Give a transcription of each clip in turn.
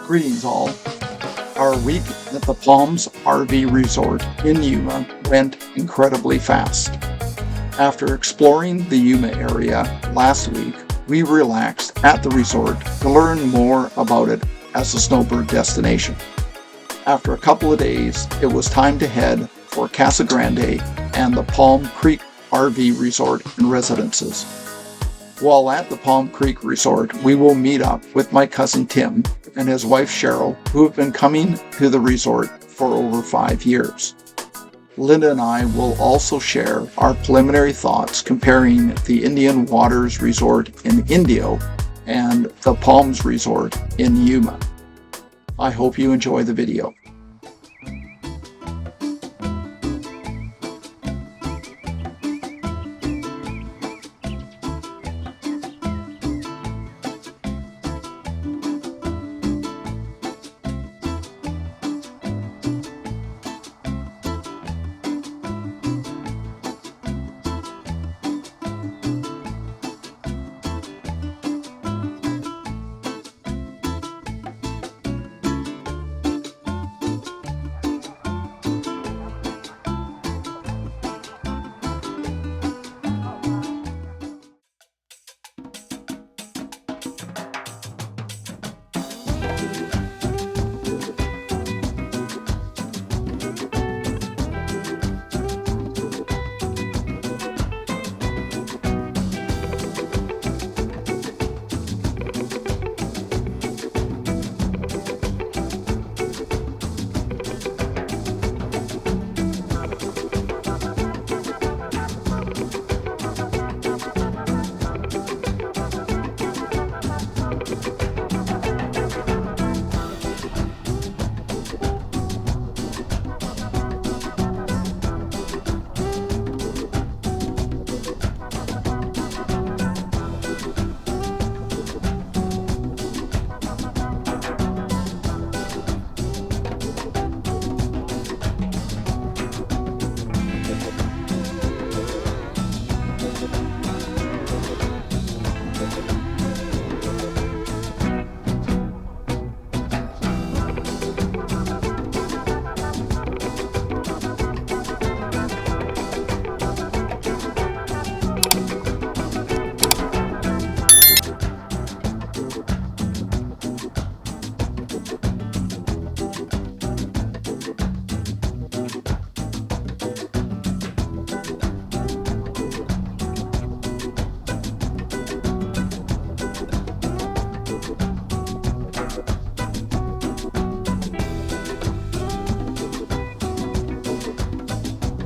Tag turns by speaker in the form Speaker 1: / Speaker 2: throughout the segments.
Speaker 1: Greetings all. Our week at the Palms RV Resort in Yuma went incredibly fast. After exploring the Yuma area last week, we relaxed at the resort to learn more about it as a snowbird destination. After a couple of days, it was time to head for Casa Grande and the Palm Creek RV Resort and Residences. While at the Palm Creek Resort, we will meet up with my cousin Tim and his wife Cheryl, who have been coming to the resort for over 5 years. Linda and I will also share our preliminary thoughts comparing the Indian Waters Resort in Indio and the Palms Resort in Yuma. I hope you enjoy the video.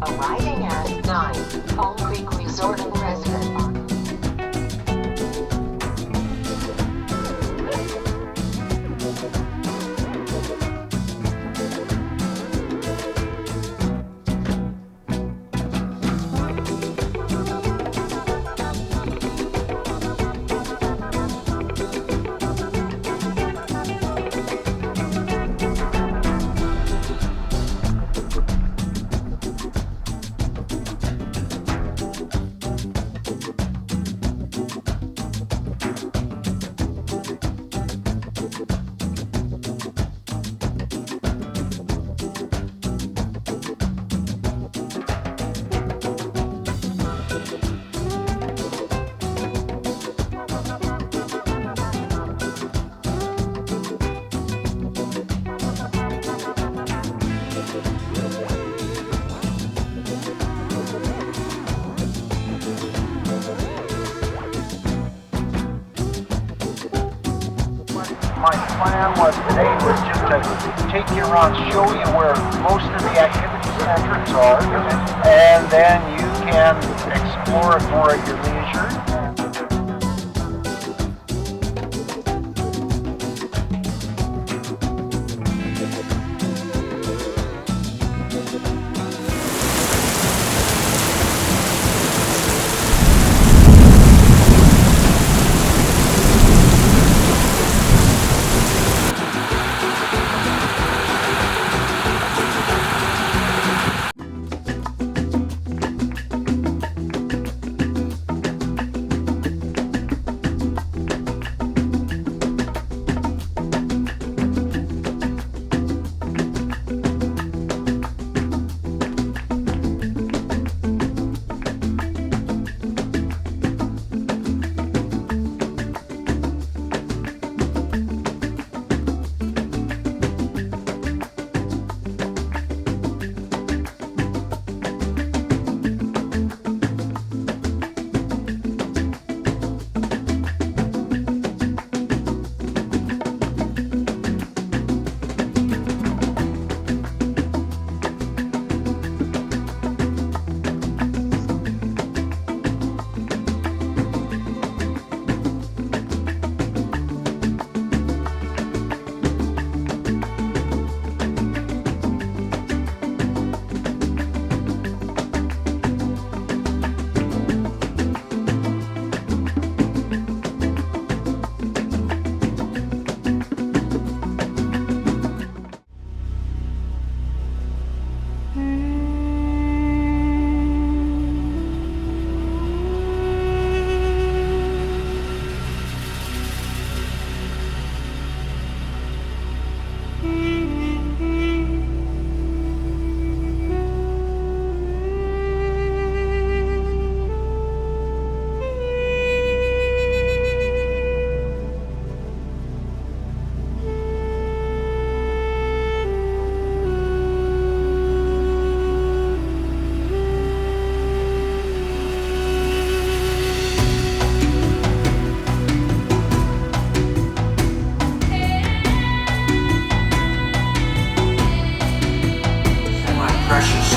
Speaker 2: Arriving at 9, Palm Creek Resort and Residence.
Speaker 3: My plan today was just to take you around, show you where most of the activity centers are, and then you can explore it more at your leisure.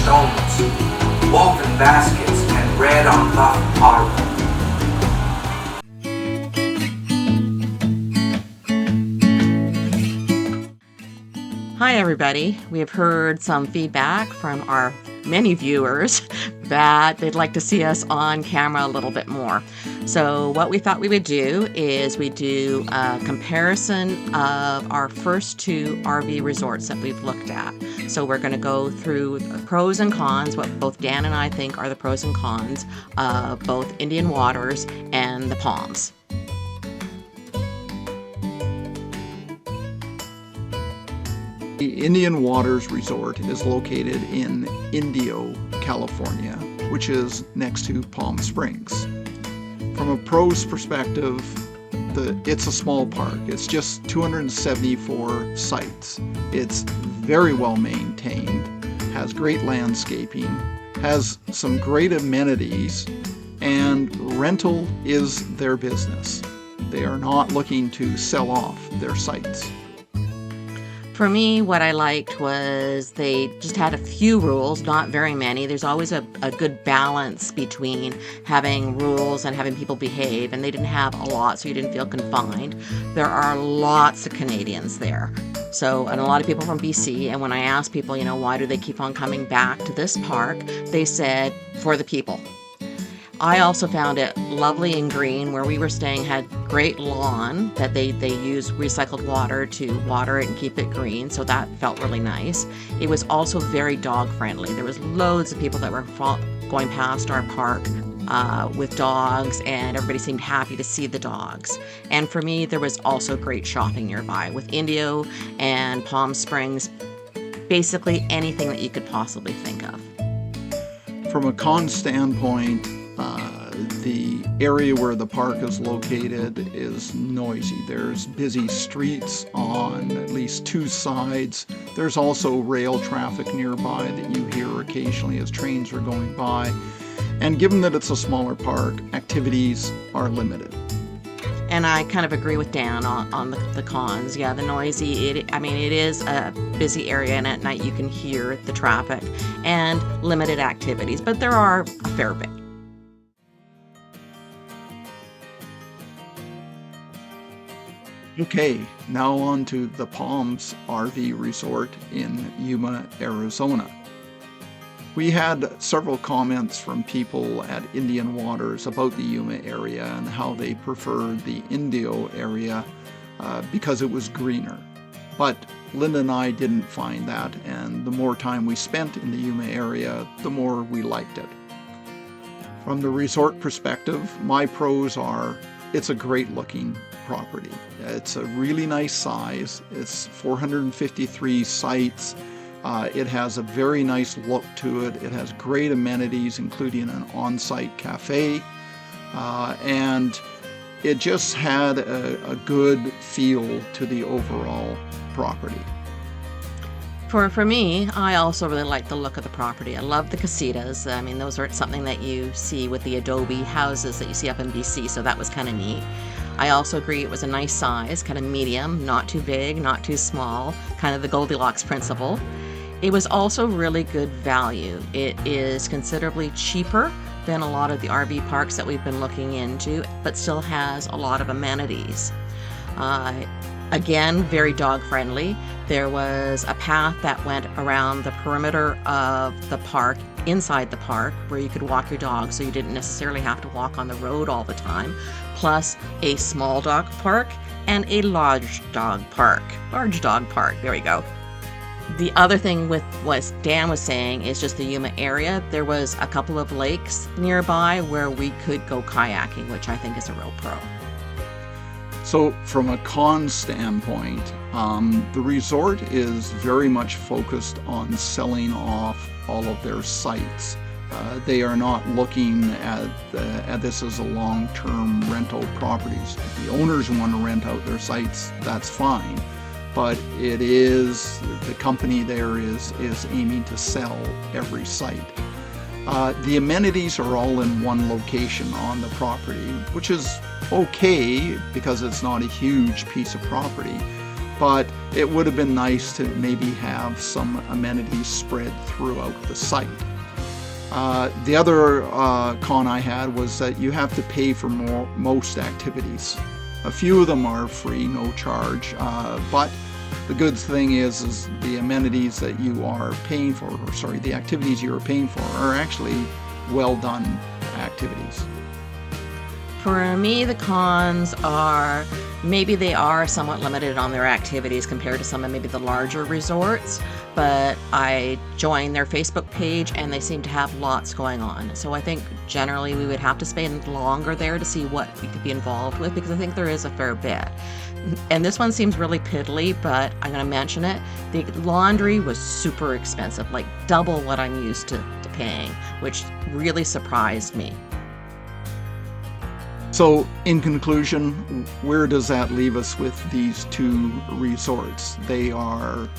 Speaker 4: stones, woven baskets, and red on buff pottery.
Speaker 5: Hi everybody, we have heard some feedback from our many viewers that they'd like to see us on camera a little bit more. So what we thought we would do is we do a comparison of our first two RV resorts that we've looked at. So we're going to go through the pros and cons, what both Dan and I think are the pros and cons of both Indian Waters and the Palms.
Speaker 1: The Indian Waters Resort is located in Indio, California, which is next to Palm Springs. From a pro's perspective, it's a small park. It's just 274 sites. It's very well maintained, has great landscaping, has some great amenities, and rental is their business. They are not looking to sell off their sites.
Speaker 5: For me, what I liked was they just had a few rules, not very many. There's always a good balance between having rules and having people behave, and they didn't have a lot, so you didn't feel confined. There are lots of Canadians there. So, and a lot of people from BC, and when I asked people, why do they keep on coming back to this park, they said, for the people. I also found it lovely and green. Where we were staying had great lawn that they use recycled water to water it and keep it green, so that felt really nice. It was also very dog friendly. There was loads of people that were going past our park with dogs, and everybody seemed happy to see the dogs. And for me, there was also great shopping nearby with Indio and Palm Springs, basically anything that you could possibly think of.
Speaker 1: From a con standpoint, the area where the park is located is noisy. There's busy streets on at least two sides. There's also rail traffic nearby that you hear occasionally as trains are going by. And given that it's a smaller park, activities are limited.
Speaker 5: And I kind of agree with Dan on the cons. Yeah, the noisy, it is a busy area, and at night you can hear the traffic, and limited activities, but there are a fair bit.
Speaker 1: Okay, now on to the Palms RV Resort in Yuma, Arizona. We had several comments from people at Indian Waters about the Yuma area and how they preferred the Indio area because it was greener. But Linda and I didn't find that, and the more time we spent in the Yuma area, the more we liked it. From the resort perspective, my pros are it's a great looking property. It's a really nice size. It's 453 sites. It has a very nice look to it. It has great amenities, including an on-site cafe. And it just had a good feel to the overall property.
Speaker 5: For me, I also really like the look of the property. I love the casitas. Those are something that you see with the adobe houses that you see up in BC, so that was kind of neat. I also agree it was a nice size, kind of medium, not too big, not too small, kind of the Goldilocks principle. It was also really good value. It is considerably cheaper than a lot of the RV parks that we've been looking into, but still has a lot of amenities. Again, very dog friendly. There was a path that went around the perimeter of the park, inside the park, where you could walk your dog, so you didn't necessarily have to walk on the road all the time, plus a small dog park and a large dog park. There we go. The other thing with what Dan was saying is just the Yuma area. There was a couple of lakes nearby where we could go kayaking, which I think is a real pro.
Speaker 1: So from a con standpoint, the resort is very much focused on selling off all of their sites. They are not looking at this as a long-term rental properties. If the owners want to rent out their sites, that's fine. But the company there is aiming to sell every site. The amenities are all in one location on the property, which is okay because it's not a huge piece of property. but it would have been nice to maybe have some amenities spread throughout the site. The other con I had was that you have to pay for most activities. A few of them are free, no charge, but the good thing is the amenities that you are paying for, or sorry, the activities you are paying for are actually well done activities.
Speaker 5: For me, the cons are maybe they are somewhat limited on their activities compared to some of maybe the larger resorts, but I joined their Facebook page and they seem to have lots going on. So I think generally we would have to spend longer there to see what we could be involved with, because I think there is a fair bit. And this one seems really piddly, but I'm going to mention it. The laundry was super expensive, like double what I'm used to paying, which really surprised me.
Speaker 1: So, in conclusion, where does that leave us with these two resorts? They are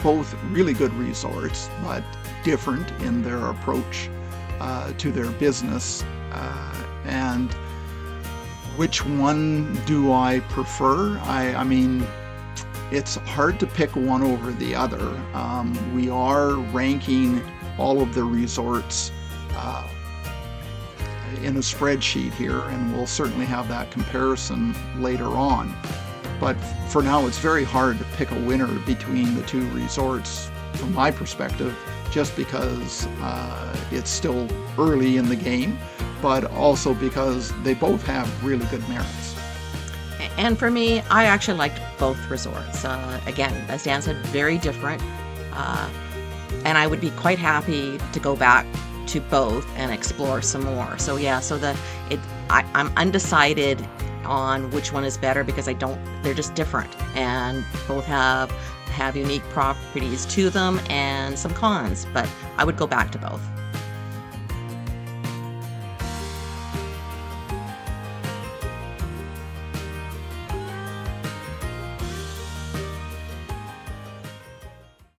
Speaker 1: both really good resorts, but different in their approach to their business. And which one do I prefer? I mean, it's hard to pick one over the other. We are ranking all of the resorts in a spreadsheet here, and we'll certainly have that comparison later on. But for now, it's very hard to pick a winner between the two resorts from my perspective, just because it's still early in the game, but also because they both have really good merits.
Speaker 5: And for me, I actually liked both resorts. Again, as Dan said, very different. And I would be quite happy to go back to both and explore some more. So yeah, I'm undecided on which one is better because they're just different, and both have unique properties to them and some cons, but I would go back to both.